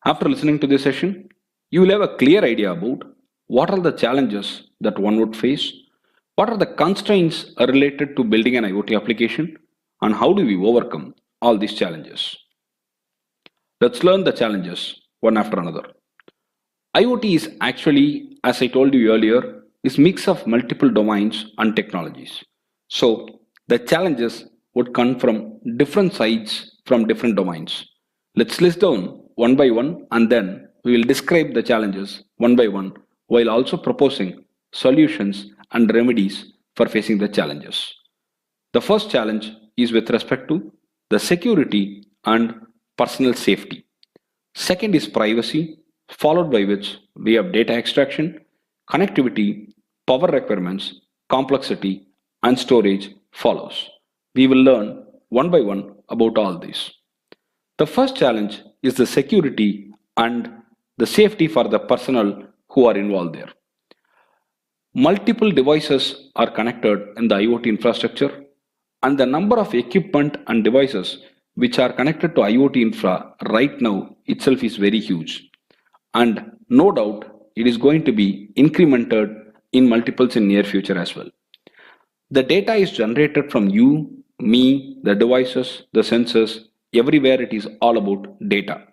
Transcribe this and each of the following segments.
After listening to this session, you will have a clear idea about what are the challenges that one would face, what are the constraints related to building an IoT application, and how do we overcome all these challenges. Let's learn the challenges one after another. IoT is actually, as I told you earlier, is mix of multiple domains and technologies. So the challenges would come from different sides from different domains. Let's list down one by one and then we will describe the challenges one by one while also proposing solutions and remedies for facing the challenges. The first challenge is with respect to the security and personal safety. Second is privacy, followed by which we have data extraction, connectivity, power requirements, complexity, and storage follows. We will learn one by one about all these. The first challenge is the security and the safety for the personnel who are involved there. Multiple devices are connected in the IoT infrastructure, and the number of equipment and devices which are connected to IoT infra right now itself is very huge. And no doubt it is going to be incremented in multiples in near future as well. The data is generated from you, me, the devices, the sensors, everywhere it is all about data.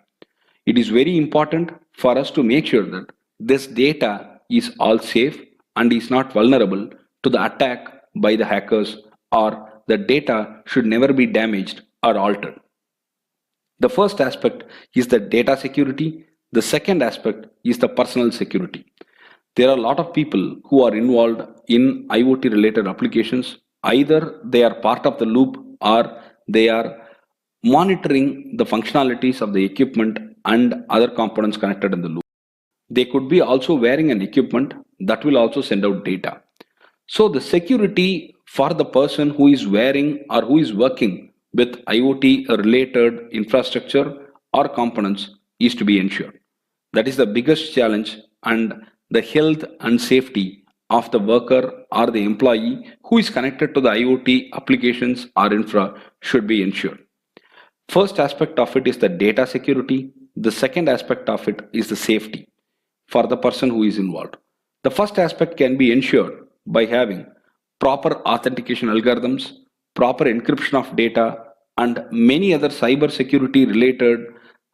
It is very important for us to make sure that this data is all safe and is not vulnerable to the attack by the hackers, or the data should never be damaged or altered. The first aspect is the data security. The second aspect is the personal security. There are a lot of people who are involved in IoT related applications. Either they are part of the loop or they are monitoring the functionalities of the equipment and other components connected in the loop. They could be also wearing an equipment that will also send out data. So the security for the person who is wearing or who is working with IoT related infrastructure or components is to be ensured. That is the biggest challenge, and the health and safety of the worker or the employee who is connected to the IoT applications or infra should be ensured. First aspect of it is the data security. The second aspect of it is the safety for the person who is involved. The first aspect can be ensured by having proper authentication algorithms, proper encryption of data, and many other cyber security related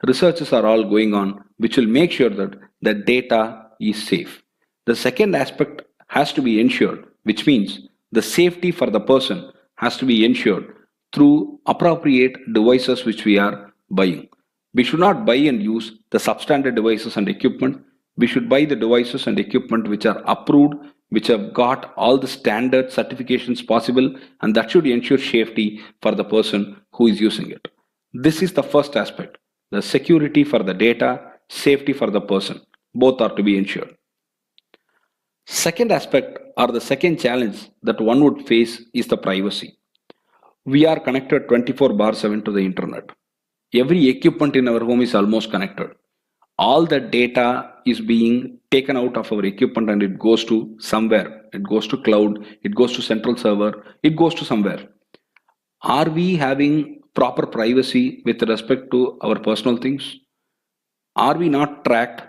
researches are all going on, which will make sure that the data is safe. The second aspect has to be ensured, which means the safety for the person has to be ensured through appropriate devices which we are buying. We should not buy and use the substandard devices and equipment. We should buy the devices and equipment which are approved, which have got all the standard certifications possible, and that should ensure safety for the person who is using it. This is the first aspect. The security for the data, safety for the person. Both are to be ensured. Second aspect, or the second challenge that one would face, is the privacy. We are connected 24/7 to the internet. Every equipment in our home is almost connected. All the data is being taken out of our equipment and it goes to somewhere. It goes to cloud, it goes to central server, it goes to somewhere. Are we having proper privacy with respect to our personal things? Are we not tracked?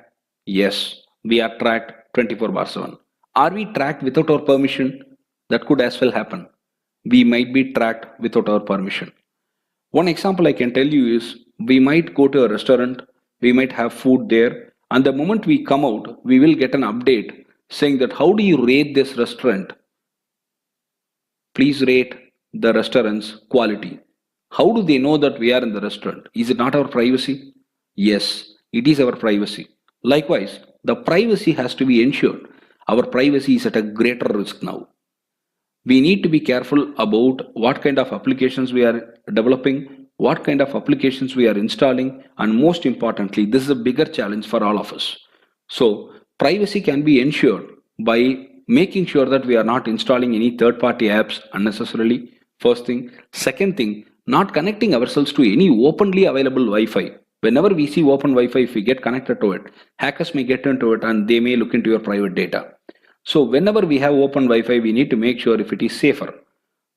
Yes, we are tracked 24/7. Are we tracked without our permission? That could as well happen. We might be tracked without our permission. One example I can tell you is we might go to a restaurant, we might have food there, and the moment we come out, we will get an update saying that how do you rate this restaurant? Please rate the restaurant's quality. How do they know that we are in the restaurant? Is it not our privacy? Yes, it is our privacy. Likewise, the privacy has to be ensured. Our privacy is at a greater risk now. We need to be careful about what kind of applications we are developing, what kind of applications we are installing, and most importantly, this is a bigger challenge for all of us. So, privacy can be ensured by making sure that we are not installing any third-party apps unnecessarily. First thing. Second thing, not connecting ourselves to any openly available Wi-Fi. Whenever we see open Wi-Fi, if we get connected to it, hackers may get into it and they may look into your private data. So whenever we have open Wi-Fi, we need to make sure if it is safer.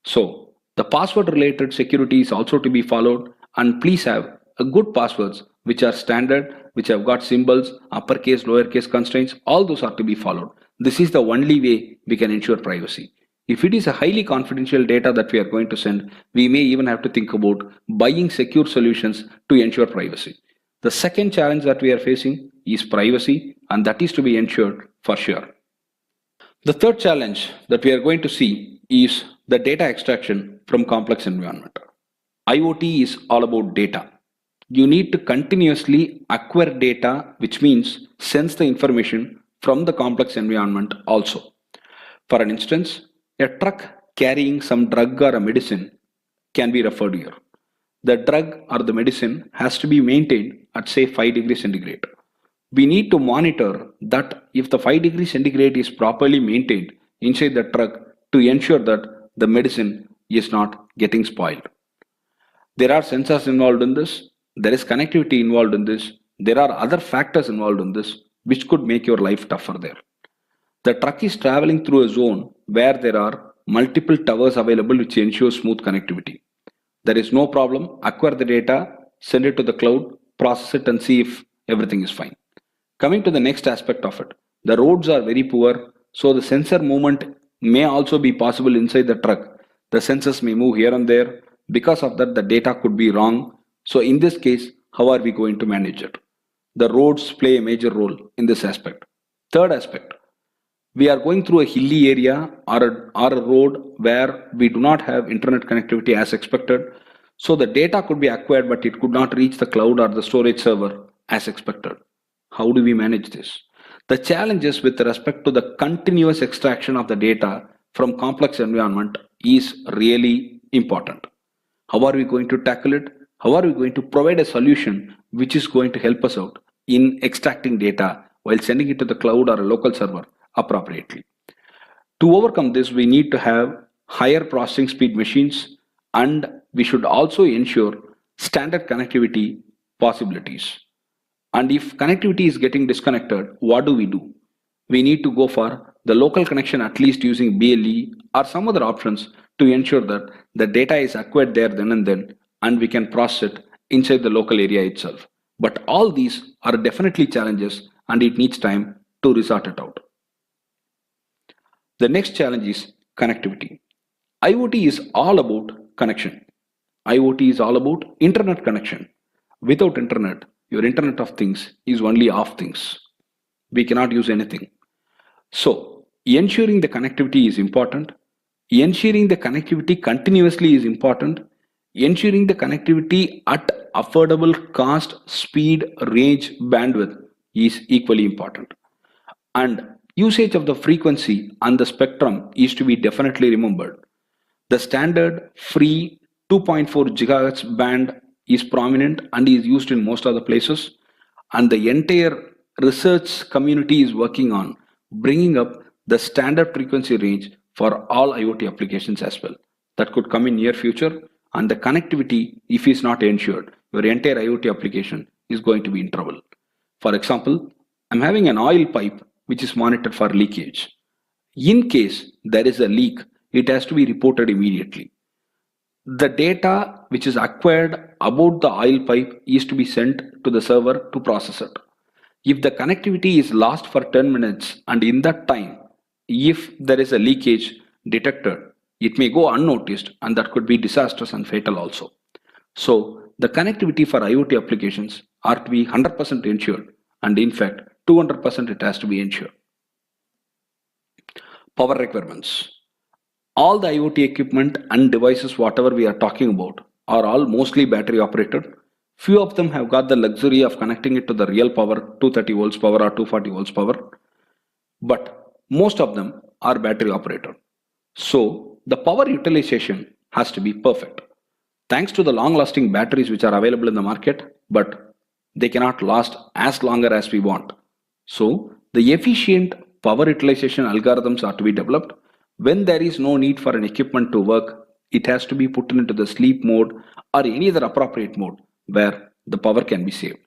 So the password related security is also to be followed, and please have a good passwords which are standard, which have got symbols, uppercase, lowercase constraints, all those are to be followed. This is the only way we can ensure privacy. If it is a highly confidential data that we are going to send, we may even have to think about buying secure solutions to ensure privacy. The second challenge that we are facing is privacy, and that is to be ensured for sure. The third challenge that we are going to see is the data extraction from complex environment. IoT is all about data. You need to continuously acquire data, which means sense the information from the complex environment also. For an instance, a truck carrying some drug or a medicine can be referred here. The drug or the medicine has to be maintained at say 5 degrees centigrade. We need to monitor that if the 5 degrees centigrade is properly maintained inside the truck to ensure that the medicine is not getting spoiled. There are sensors involved in this, there is connectivity involved in this, there are other factors involved in this which could make your life tougher there. The truck is traveling through a zone where there are multiple towers available which ensure smooth connectivity. There is no problem, acquire the data, send it to the cloud, process it and see if everything is fine. Coming to the next aspect of it, the roads are very poor, so the sensor movement may also be possible inside the truck. The sensors may move here and there. Because of that, the data could be wrong. So in this case, how are we going to manage it? The roads play a major role in this aspect. Third aspect, we are going through a hilly area or a road where we do not have internet connectivity as expected. So the data could be acquired, but it could not reach the cloud or the storage server as expected. How do we manage this? The challenges with respect to the continuous extraction of the data from complex environment is really important. How are we going to tackle it? How are we going to provide a solution which is going to help us out in extracting data while sending it to the cloud or a local server appropriately? To overcome this, we need to have higher processing speed machines, and we should also ensure standard connectivity possibilities. And if connectivity is getting disconnected, what do? We need to go for the local connection, at least using BLE or some other options to ensure that the data is acquired there then and we can process it inside the local area itself. But all these are definitely challenges and it needs time to resort it out. The next challenge is connectivity. IoT is all about connection. IoT is all about internet connection. Without internet, your internet of things is only of things. We cannot use anything. So, ensuring the connectivity is important. Ensuring the connectivity continuously is important. Ensuring the connectivity at affordable cost, speed, range, bandwidth is equally important. And usage of the frequency and the spectrum is to be definitely remembered. The standard free 2.4 gigahertz band is prominent and is used in most other places, and the entire research community is working on bringing up the standard frequency range for all IoT applications as well. That could come in near future, and the connectivity, if is not ensured, your entire IoT application is going to be in trouble. For example, I'm having an oil pipe which is monitored for leakage. In case there is a leak, it has to be reported immediately. The data which is acquired about the oil pipe is to be sent to the server to process it. If the connectivity is lost for 10 minutes and in that time, if there is a leakage detected, it may go unnoticed and that could be disastrous and fatal also. So the connectivity for IoT applications are to be 100% ensured, and in fact 200% it has to be ensured. Power requirements. All the IoT equipment and devices, whatever we are talking about, are all mostly battery operated. Few of them have got the luxury of connecting it to the real power, 230 volts power or 240 volts power, but most of them are battery operated. So the power utilization has to be perfect. Thanks to the long lasting batteries which are available in the market, but they cannot last as longer as we want. So the efficient power utilization algorithms are to be developed. When there is no need for an equipment to work, it has to be put into the sleep mode or any other appropriate mode where the power can be saved.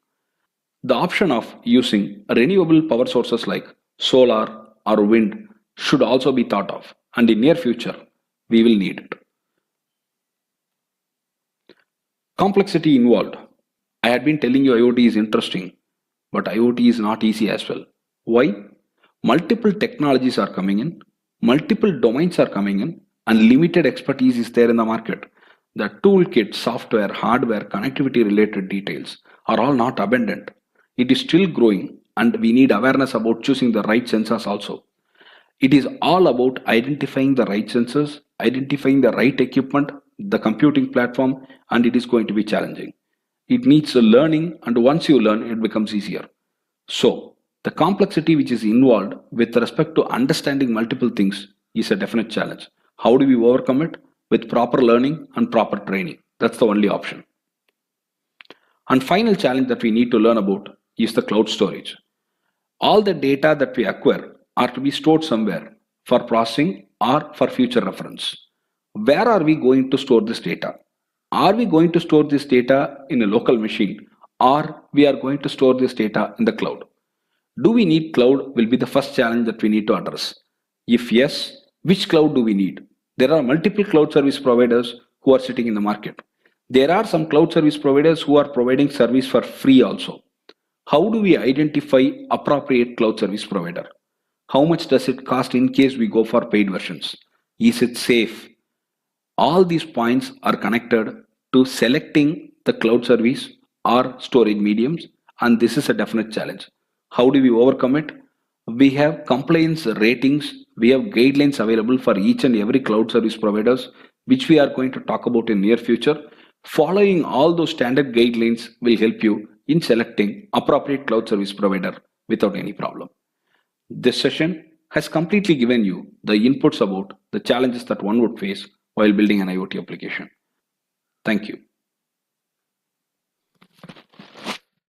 The option of using renewable power sources like solar or wind should also be thought of, and in near future we will need it. Complexity involved. I had been telling you IoT is interesting, but IoT is not easy as well. Why? Multiple technologies are coming in, multiple domains are coming in, and limited expertise is there in the market. The toolkit, software, hardware, connectivity related details are all not abundant. It is still growing, and we need awareness about choosing the right sensors also. It is all about identifying the right sensors, identifying the right equipment, the computing platform, and it is going to be challenging. It needs a learning, and once you learn, it becomes easier. So, the complexity which is involved with respect to understanding multiple things is a definite challenge. How do we overcome it? With proper learning and proper training. That's the only option. And final challenge that we need to learn about is the cloud storage. All the data that we acquire are to be stored somewhere for processing or for future reference. Where are we going to store this data? Are we going to store this data in a local machine, or we are going to store this data in the cloud? Do we need cloud will be the first challenge that we need to address. If yes, which cloud do we need? There are multiple cloud service providers who are sitting in the market. There are some cloud service providers who are providing service for free also. How do we identify appropriate cloud service provider? How much does it cost in case we go for paid versions? Is it safe? All these points are connected to selecting the cloud service or storage mediums, and this is a definite challenge. How do we overcome it? We have compliance ratings, we have guidelines available for each and every cloud service providers, which we are going to talk about in near future. Following all those standard guidelines will help you in selecting appropriate cloud service provider without any problem. This session has completely given you the inputs about the challenges that one would face while building an IoT application. Thank you.